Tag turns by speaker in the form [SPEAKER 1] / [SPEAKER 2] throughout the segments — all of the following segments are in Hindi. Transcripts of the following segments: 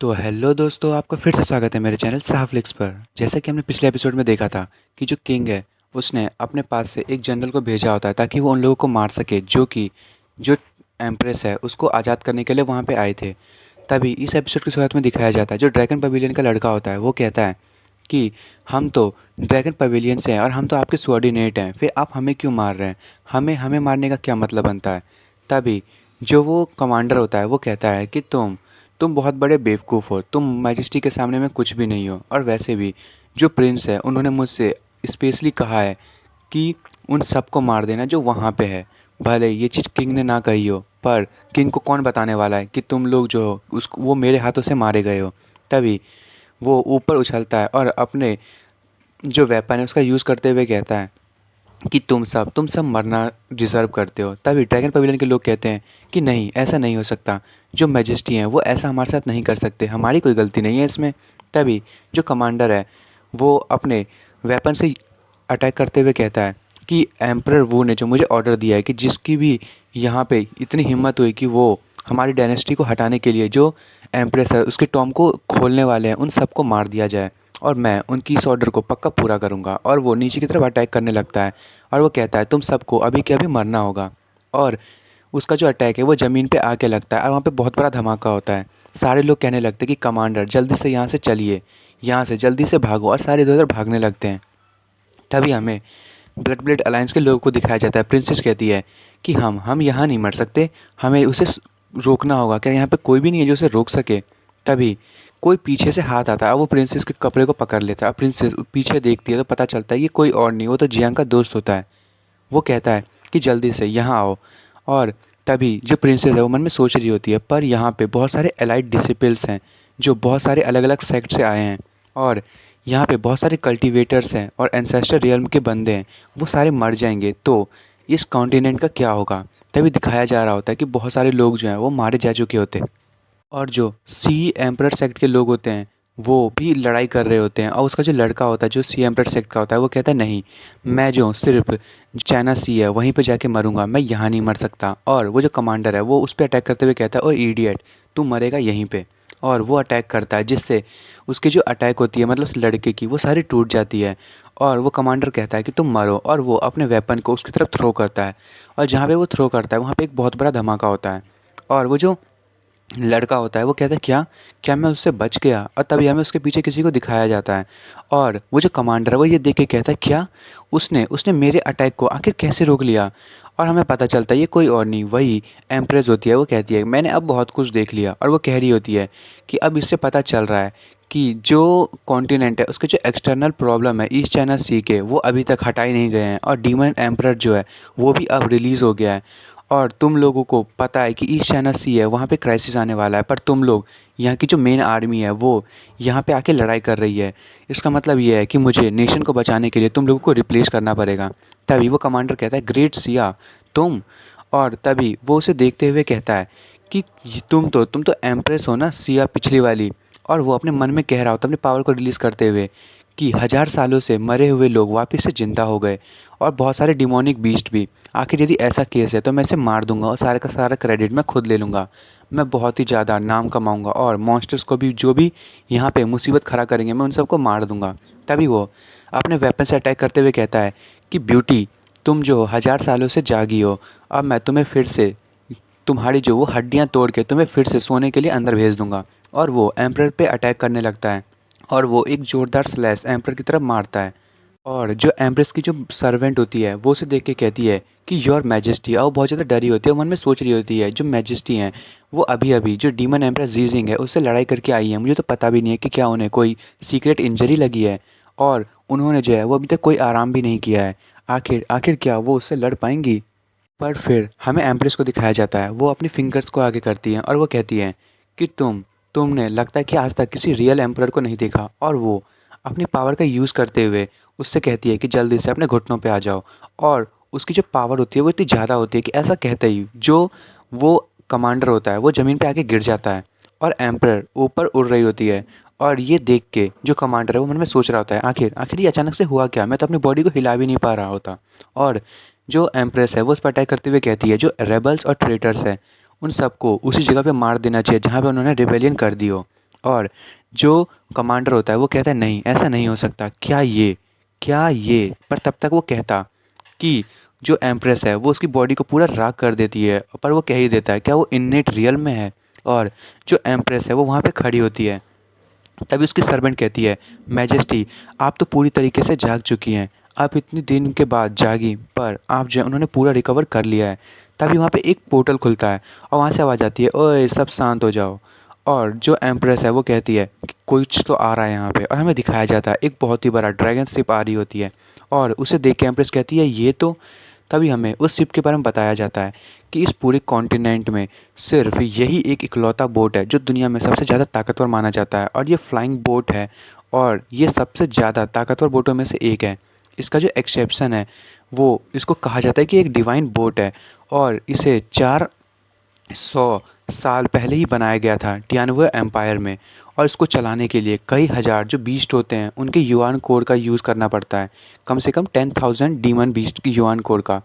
[SPEAKER 1] तो हेलो दोस्तों, आपका फिर से स्वागत है मेरे चैनल साहफ्लिक्स पर। जैसा कि हमने पिछले एपिसोड में देखा था कि जो किंग है उसने अपने पास से एक जनरल को भेजा होता है ताकि वो उन लोगों को मार सके जो एम्प्रेस है उसको आज़ाद करने के लिए वहाँ पे आए थे। तभी इस एपिसोड की शुरुआत में दिखाया जाता है जो ड्रैगन पवेलियन का लड़का होता है वो कहता है कि हम तो ड्रैगन पवेलियन से हैं और हम तो आपके सुऑर्डिनेट हैं, फिर आप हमें क्यों मार रहे हैं? हमें हमें मारने का क्या मतलब बनता है? तभी जो वो कमांडर होता है वो कहता है कि तुम बहुत बड़े बेवकूफ़ हो, तुम मैजेस्टी के सामने में कुछ भी नहीं हो। और वैसे भी जो प्रिंस है उन्होंने मुझसे स्पेशली कहा है कि उन सबको मार देना जो वहाँ पे है। भले ये चीज़ किंग ने ना कही हो, पर किंग को कौन बताने वाला है कि तुम लोग जो हो उसको वो मेरे हाथों से मारे गए हो। तभी वो ऊपर उछलता है और अपने जो वेपन है उसका यूज़ करते हुए कहता है कि तुम सब मरना डिज़र्व करते हो। तभी ड्रैगन पवेलियन के लोग कहते हैं कि नहीं, ऐसा नहीं हो सकता। जो मैजेस्टी हैं वो ऐसा हमारे साथ नहीं कर सकते, हमारी कोई गलती नहीं है इसमें। तभी जो कमांडर है वो अपने वेपन से अटैक करते हुए कहता है कि एम्परर वू ने जो मुझे ऑर्डर दिया है कि जिसकी भी यहाँ पे इतनी हिम्मत हुई कि वो हमारी डायनेस्टी को हटाने के लिए जो एम्प्रेस है उसके टॉम को खोलने वाले हैं उन सबको मार दिया जाए, और मैं उनकी इस ऑर्डर को पक्का पूरा करूँगा। और वो नीचे की तरफ अटैक करने लगता है और वो कहता है तुम सबको अभी के अभी मरना होगा। और उसका जो अटैक है वो ज़मीन पे आके लगता है और वहाँ पे बहुत बड़ा धमाका होता है। सारे लोग कहने लगते हैं कि कमांडर जल्दी से यहाँ से चलिए, यहाँ से जल्दी से भागो, और सारे इधर उधर भागने लगते हैं। तभी हमें ब्लड अलायंस के लोगों को दिखाया जाता है। प्रिंसेस कहती है कि हम यहाँ नहीं मर सकते, हमें उसे रोकना होगा। क्या यहाँ पे कोई भी नहीं है जो उसे रोक सके? तभी कोई पीछे से हाथ आता है और वो प्रिंसेस के कपड़े को पकड़ लेता है। प्रिंसेस पीछे देखती है तो पता चलता है ये कोई और नहीं, वो तो जियांग का दोस्त होता है। वो कहता है कि जल्दी से यहाँ आओ। और तभी जो प्रिंसेस है वो मन में सोच रही होती है पर यहाँ पे बहुत सारे एलाइड डिसिपल्स हैं जो बहुत सारे अलग अलग सेक्ट से आए हैं, और यहाँ पे बहुत सारे कल्टीवेटर्स हैं और एंसेस्टर रियल्म के बंदे हैं। वो सारे मर जाएंगे तो इस कॉन्टिनेंट का क्या होगा? तभी दिखाया जा रहा होता है कि बहुत सारे लोग जो हैं वो मारे जा चुके होते हैं, और जो सी एम्परर सेक्ट के लोग होते हैं वो भी लड़ाई कर रहे होते हैं। और उसका जो लड़का होता है जो सी एम्परर सेक्ट का होता है वो कहता है नहीं, मैं जो सिर्फ चाइना सी है वहीं पे जाके मरूंगा, मैं यहाँ नहीं मर सकता। और वो जो कमांडर है वो उस पर अटैक करते हुए कहता है ओ इडियट, तू मरेगा यहीं पे। और वो अटैक करता है जिससे उसकी जो अटैक होती है मतलब उस लड़के की वो सारी टूट जाती है। और वो कमांडर कहता है कि तुम मरो, और वो अपने वेपन को उसकी तरफ थ्रो करता है। और जहाँ पे वो थ्रो करता है वहाँ पे एक बहुत बड़ा धमाका होता है। और वो जो लड़का होता है वो कहता है क्या क्या मैं उससे बच गया? और तभी हमें उसके पीछे किसी को दिखाया जाता है। और वो जो कमांडर है वो ये देख के कहता है क्या उसने उसने मेरे अटैक को आखिर कैसे रोक लिया? और हमें पता चलता है ये कोई और नहीं वही एम्प्रेस होती है। वो कहती है मैंने अब बहुत कुछ देख लिया, और वो कह रही होती है कि अब इससे पता चल रहा है कि जो कॉन्टिनेंट है उसके जो एक्सटर्नल प्रॉब्लम है ईस्ट चाइना सी के वो अभी तक हटाए नहीं गए हैं, और डीमन एम्परर जो है वो भी अब रिलीज़ हो गया है। और तुम लोगों को पता है कि ईस्ट चाइना सी है वहाँ पे क्राइसिस आने वाला है, पर तुम लोग यहाँ की जो मेन आर्मी है वो यहाँ पे आके लड़ाई कर रही है। इसका मतलब ये है कि मुझे नेशन को बचाने के लिए तुम लोगों को रिप्लेस करना पड़ेगा। तभी वो कमांडर कहता है ग्रेट सिया, तुम। और तभी वो उसे देखते हुए कहता है कि तुम तो एम्प्रेस हो ना सिया पिछली वाली। और वो अपने मन में कह रहा होता है अपने पावर को रिलीज़ करते हुए कि 1000 सालों से मरे हुए लोग वापस से ज़िंदा हो गए, और बहुत सारे डिमोनिक बीस्ट भी। आखिर यदि ऐसा केस है तो मैं इसे मार दूंगा और सारे का सारा क्रेडिट मैं खुद ले लूँगा। मैं बहुत ही ज़्यादा नाम कमाऊँगा और मॉन्स्टर्स को भी जो भी यहाँ पे मुसीबत खड़ा करेंगे मैं उन सबको मार दूंगा। तभी वो अपने वेपन से अटैक करते हुए कहता है कि ब्यूटी, तुम जो 1000 सालों से जागी हो, अब मैं तुम्हें फिर से तुम्हारी जो वो हड्डियाँ तोड़ के तुम्हें फिर से सोने के लिए अंदर भेज दूंगा। और वो एम्परर पे अटैक करने लगता है और वो एक ज़ोरदार स्लैश एम्परर की तरफ मारता है। और जो एम्प्रेस की जो सर्वेंट होती है वो उसे देख के कहती है कि योर मैजेस्टी। और वो बहुत ज़्यादा डरी होती है, मन में सोच रही होती है जो मैजेस्टी हैं वो अभी अभी जो डीमन एम्प्रेस जीजिंग है उससे लड़ाई करके आई है, मुझे तो पता भी नहीं है कि क्या उन्हें कोई सीक्रेट इंजरी लगी है, और उन्होंने जो है वो अभी तक कोई आराम भी नहीं किया है। आखिर आखिर क्या वो उससे लड़ पाएंगी? पर फिर हमें एम्प्रेस को दिखाया जाता है, वो अपनी फिंगर्स को आगे करती हैं और वो कहती हैं कि तुमने लगता है कि आज तक किसी रियल एम्परर को नहीं देखा। और वो अपनी पावर का यूज़ करते हुए उससे कहती है कि जल्दी से अपने घुटनों पे आ जाओ। और उसकी जो पावर होती है वो इतनी ज़्यादा होती है कि ऐसा कहते ही जो वो कमांडर होता है वो ज़मीन पे आके गिर जाता है, और एम्परर ऊपर उड़ रही होती है। और ये देख के जो कमांडर है वो मन में सोच रहा होता है आखिर आखिर ये अचानक से हुआ क्या, मैं तो अपनी बॉडी को हिला भी नहीं पा रहा होता। और जो एम्प्रेस है वो उस पर अटैक करते हुए कहती है जो रेबल्स और ट्रेटर्स हैं उन सबको उसी जगह पे मार देना चाहिए जहाँ पे उन्होंने रिबेलियन कर दी हो। और जो कमांडर होता है वो कहता है नहीं ऐसा नहीं हो सकता, क्या ये, पर तब तक वो कहता कि जो एम्प्रेस है वो उसकी बॉडी को पूरा राख कर देती है, पर वो कह ही देता है क्या वो इन्नेट रियल में है। और जो एम्प्रेस है वो वहाँ पे खड़ी होती है। तभी उसकी सर्वेंट कहती है मैजेस्टी आप तो पूरी तरीके से जाग चुकी हैं, आप इतनी दिन के बाद जागी, पर आप जो है उन्होंने पूरा रिकवर कर लिया है। तभी वहाँ पे एक पोर्टल खुलता है और वहाँ से आवाज़ आती है ओए सब शांत हो जाओ। और जो एम्प्रेस है वो कहती है कि कुछ तो आ रहा है यहाँ पे, और हमें दिखाया जाता है एक बहुत ही बड़ा ड्रैगन शिप आ रही होती है। और उसे देख के एम्प्रेस कहती है ये तो। तभी हमें उस शिप के बारे में बताया जाता है कि इस पूरे कॉन्टिनेंट में सिर्फ यही एक इकलौता बोट है जो दुनिया में सबसे ज़्यादा ताकतवर माना जाता है, और ये फ्लाइंग बोट है और ये सबसे ज़्यादा ताकतवर बोटों में से एक है। इसका जो एक्सेप्शन है वो इसको कहा जाता है कि एक डिवाइन बोट है, और इसे 400 साल पहले ही बनाया गया था टियानवे एम्पायर में। और इसको चलाने के लिए कई हज़ार जो बीस्ट होते हैं उनके युआन कोड का यूज़ करना पड़ता है, कम से कम 10,000 डीमन बीस्ट की युआन कोड का।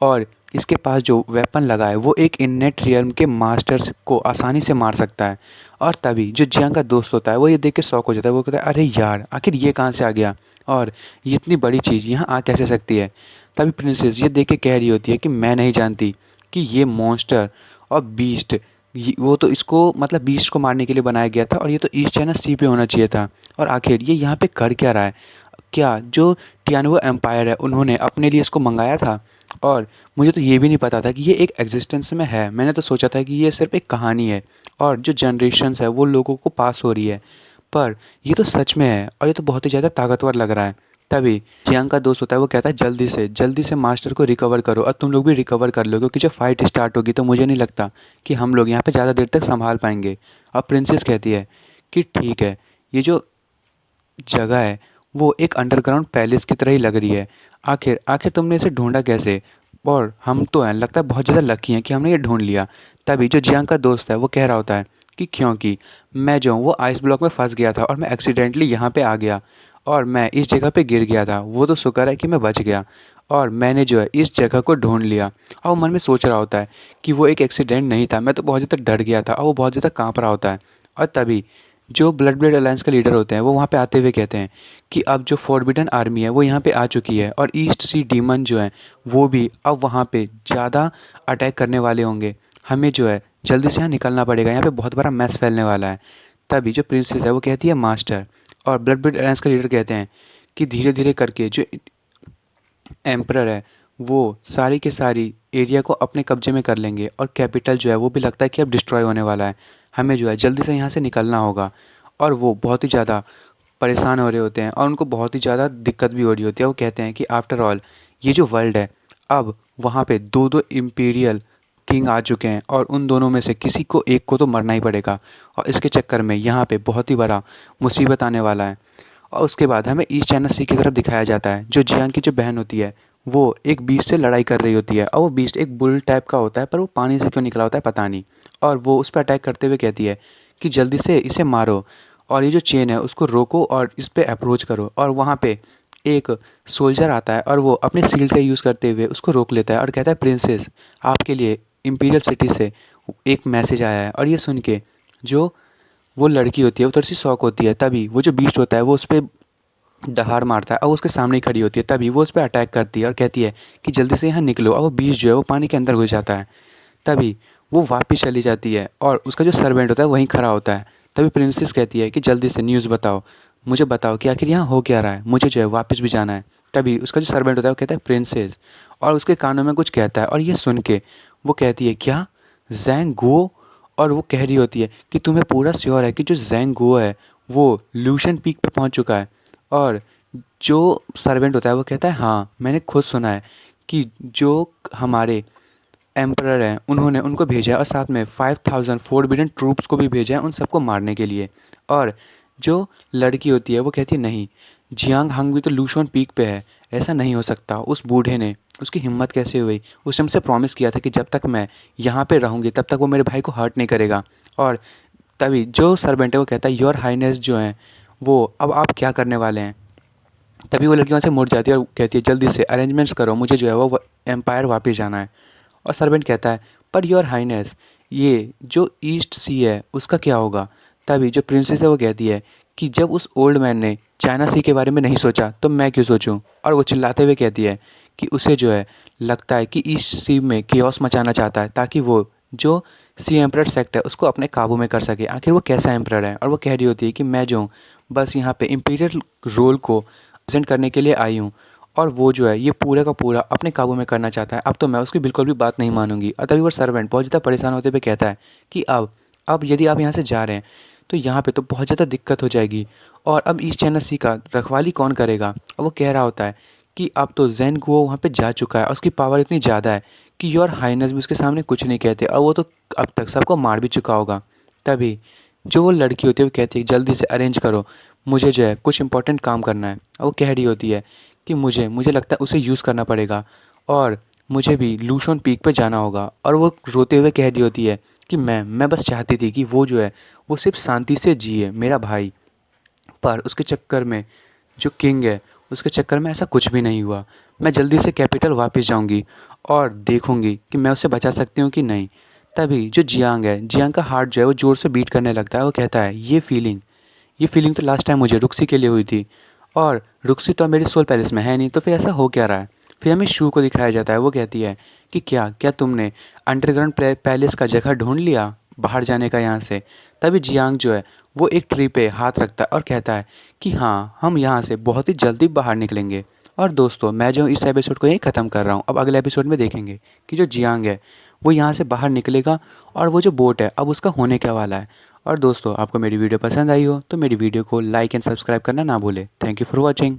[SPEAKER 1] और इसके पास जो वेपन लगा है वो एक इन्नेट रियल्म के मास्टर्स को आसानी से मार सकता है। और तभी जो जियांग का दोस्त होता है वो ये देख के शॉक हो जाता है, वो कहता है अरे यार आखिर ये कहाँ से आ गया, और ये इतनी बड़ी चीज़ यहाँ आ कैसे सकती है। तभी प्रिंसेस ये देख के कह रही होती है कि मैं नहीं जानती कि ये मॉन्स्टर और बीस्ट वो तो इसको मतलब बीस्ट को मारने के लिए बनाया गया था, और ये तो ईस्ट चाइना सी पे होना चाहिए था। और आखिर ये यहाँ पे कर क्या रहा है, क्या जो टियानवो एम्पायर है उन्होंने अपने लिए इसको मंगाया था। और मुझे तो ये भी नहीं पता था कि ये एक एग्जिस्टेंस में है, मैंने तो सोचा था कि ये सिर्फ एक कहानी है और जो जनरेशन्स है वो लोगों को पास हो रही है, पर ये तो सच में है और ये तो बहुत ही ज़्यादा ताकतवर लग रहा है। तभी जियांग का दोस्त होता है वो कहता है जल्दी से मास्टर को रिकवर करो, और तुम लोग भी रिकवर कर लो क्योंकि जब फाइट स्टार्ट होगी तो मुझे नहीं लगता कि हम लोग यहाँ पे ज़्यादा देर तक संभाल पाएंगे। और प्रिंसेस कहती है कि ठीक है, ये जो जगह है वो एक अंडरग्राउंड पैलेस की तरह ही लग रही है, आखिर आखिर तुमने इसे ढूंढा कैसे। और हम तो हैं लगता है बहुत ज़्यादा लकी हैं कि हमने ये ढूंढ लिया। तभी जो जियांग का दोस्त है वो कह रहा होता है कि क्योंकि मैं जो हूँ वो आइस ब्लॉक में फंस गया था और मैं एक्सीडेंटली यहाँ पे आ गया और मैं इस जगह पे गिर गया था, वो तो शुक्र है कि मैं बच गया और मैंने जो है इस जगह को ढूंढ लिया। और वो मन में सोच रहा होता है कि वो एक एक्सीडेंट नहीं था, मैं तो बहुत ज़्यादा डर गया था, और वो बहुत ज़्यादा काँप रहा होता है। और तभी जो ब्लड अलायंस के लीडर होते हैं वो वहाँ पे आते हुए कहते हैं कि अब जो फॉरबिडन आर्मी है वो यहाँ पे आ चुकी है, और ईस्ट सी डीमन जो है वो भी अब वहाँ पे ज़्यादा अटैक करने वाले होंगे। हमें जो है जल्दी से यहाँ निकलना पड़ेगा, यहाँ पे बहुत बड़ा मैस फैलने वाला है। तभी जो प्रिंसेस है वो कहती है मास्टर, और ब्लड अलायंस के लीडर कहते हैं कि धीरे धीरे करके जो एम्परर है वो सारी के सारी एरिया को अपने कब्जे में कर लेंगे, और कैपिटल जो है वो भी लगता है कि अब डिस्ट्रॉय होने वाला है, हमें जो है जल्दी से यहाँ से निकलना होगा। और वो बहुत ही ज़्यादा परेशान हो रहे होते हैं और उनको बहुत ही ज़्यादा दिक्कत भी हो रही होती है। वो कहते हैं कि आफ्टर ऑल ये जो वर्ल्ड है अब वहाँ पे दो दो इम्पीरियल किंग आ चुके हैं, और उन दोनों में से किसी को एक को तो मरना ही पड़ेगा, और इसके चक्कर में यहाँ पे बहुत ही बड़ा मुसीबत आने वाला है। और उसके बाद हमें ईस्ट चाइना सी की तरफ दिखाया जाता है, जो जियांग की जो बहन होती है वो एक बीस्ट से लड़ाई कर रही होती है, और वो बीस्ट एक बुल टाइप का होता है पर वो पानी से क्यों निकला होता है पता नहीं। और वो उस पर अटैक करते हुए कहती है कि जल्दी से इसे मारो और ये जो चेन है उसको रोको और इस पर अप्रोच करो। और वहाँ पे एक सोल्जर आता है और वो अपने शील्ड का यूज़ करते हुए उसको रोक लेता है और कहता है प्रिंसेस आपके लिए इम्पीरियल सिटी से एक मैसेज आया है। और ये सुन के जो वो लड़की होती है वो थोड़ी सी शॉक होती है। तभी वो जो बीस्ट होता है वो उस पर दहाड़ मारता है और वो उसके सामने ही खड़ी होती है। तभी वो उस पर अटैक करती है और कहती है कि जल्दी से यहाँ निकलो, और वो बीस्ट जो है वो पानी के अंदर घुस जाता है। तभी वो वापस चली जाती है और उसका जो सर्वेंट होता है वहीं खड़ा होता है। तभी प्रिंसेस कहती है कि जल्दी से न्यूज़ बताओ, मुझे बताओ कि आखिर यहाँ हो क्या रहा है, मुझे जो है वापस भी जाना है। तभी उसका जो सर्वेंट होता है वो कहता है प्रिंसेस, और उसके कानों में कुछ कहता है, और ये सुन के वो कहती है क्या जैंग गो। और वो कह रही होती है कि तुम्हें पूरा श्योर है कि जो जैंग गो है वो लूशन पीक पे पहुंच चुका है। और जो सर्वेंट होता है वो कहता है हाँ मैंने खुद सुना है कि जो हमारे एम्परर हैं उन्होंने उनको भेजा है, और साथ में 5,000 फोरबिडन ट्रूप्स को भी भेजा है उन सबको मारने के लिए। और जो लड़की होती है वो कहती है नहीं, जियांग हंग भी तो लूशोन पीक पे है, ऐसा नहीं हो सकता। उस बूढ़े ने, उसकी हिम्मत कैसे हुई, उस टाइम से प्रॉमिस किया था कि जब तक मैं यहाँ पे रहूँगी तब तक वो मेरे भाई को हर्ट नहीं करेगा। और तभी जो सर्वेंट है वो कहता है योर हाइनेस जो है वो अब आप क्या करने वाले हैं। तभी वो लड़की वहाँ से मुड़ जाती है और कहती है जल्दी से अरेंजमेंट्स करो, मुझे जो है वो एम्पायर वापस जाना है। और सर्वेंट कहता है पर योर हाइनेस ये जो ईस्ट सी है उसका क्या होगा। तभी जो प्रिंसेस है वो कहती है कि जब उस ओल्ड मैन ने चाइना सी के बारे में नहीं सोचा तो मैं क्यों सोचूं। और वो चिल्लाते हुए कहती है कि उसे जो है लगता है कि इस सी में केओस मचाना चाहता है ताकि वो जो सी एम्परर सेक्ट है उसको अपने काबू में कर सके। आखिर वो कैसा एम्परर है। और वो कह रही होती है कि मैं जो हूँ बस यहाँ पे इम्पीरियल रोल को प्रेजेंट करने के लिए आई हूँ और वो जो है ये पूरे का पूरा अपने काबू में करना चाहता है। अब तो मैं उसकी बिल्कुल भी बात नहीं मानूंगी। और तभी वो सर्वेंट बहुत ज़्यादा परेशान होते हुए कहता है कि अब यदि आप यहाँ से जा रहे हैं तो यहाँ पे तो बहुत ज़्यादा दिक्कत हो जाएगी और अब ईस्ट चाइना सी का रखवाली कौन करेगा। और वो कह रहा होता है कि अब तो ज़ेन गुओ वहाँ पे जा चुका है और उसकी पावर इतनी ज़्यादा है कि योर हाइनेस भी उसके सामने कुछ नहीं कहते और वो तो अब तक सबको मार भी चुका होगा। तभी जो वो लड़की होती है वो कहती है जल्दी से अरेंज करो, मुझे जो है कुछ इंपॉर्टेंट काम करना है। और वो कह रही होती है कि मुझे लगता है उसे यूज़ करना पड़ेगा और मुझे भी लूशोन पीक पे जाना होगा। और वो रोते हुए कह रही होती है कि मैं बस चाहती थी कि वो जो है वो सिर्फ शांति से जिए मेरा भाई, पर उसके चक्कर में जो किंग है उसके चक्कर में ऐसा कुछ भी नहीं हुआ। मैं जल्दी से कैपिटल वापस जाऊंगी और देखूंगी कि मैं उसे बचा सकती हूँ कि नहीं। तभी जो जियांग का हार्ट जो है वो ज़ोर से बीट करने लगता है। वो कहता है ये फीलिंग तो लास्ट टाइम मुझे रुक्सी के लिए हुई थी और रुक्सी तो अब मेरे सोल पैलेस में है नहीं, तो फिर ऐसा हो क्या रहा है। फिर हमें शू को दिखाया जाता है। वो कहती है कि क्या क्या तुमने अंडरग्राउंड पैलेस का जगह ढूंढ लिया बाहर जाने का यहाँ से। तभी जियांग जो है वो एक ट्री पे हाथ रखता है और कहता है कि हाँ हम यहाँ से बहुत ही जल्दी बाहर निकलेंगे। और दोस्तों मैं जो इस एपिसोड को यहीं ख़त्म कर रहा हूँ। अब अगले एपिसोड में देखेंगे कि जो जियांग है वो यहाँ से बाहर निकलेगा और वो जो बोट है अब उसका होने क्या वाला है। और दोस्तों आपको मेरी वीडियो पसंद आई हो तो मेरी वीडियो को लाइक एंड सब्सक्राइब करना ना भूलें। Thank you for watching.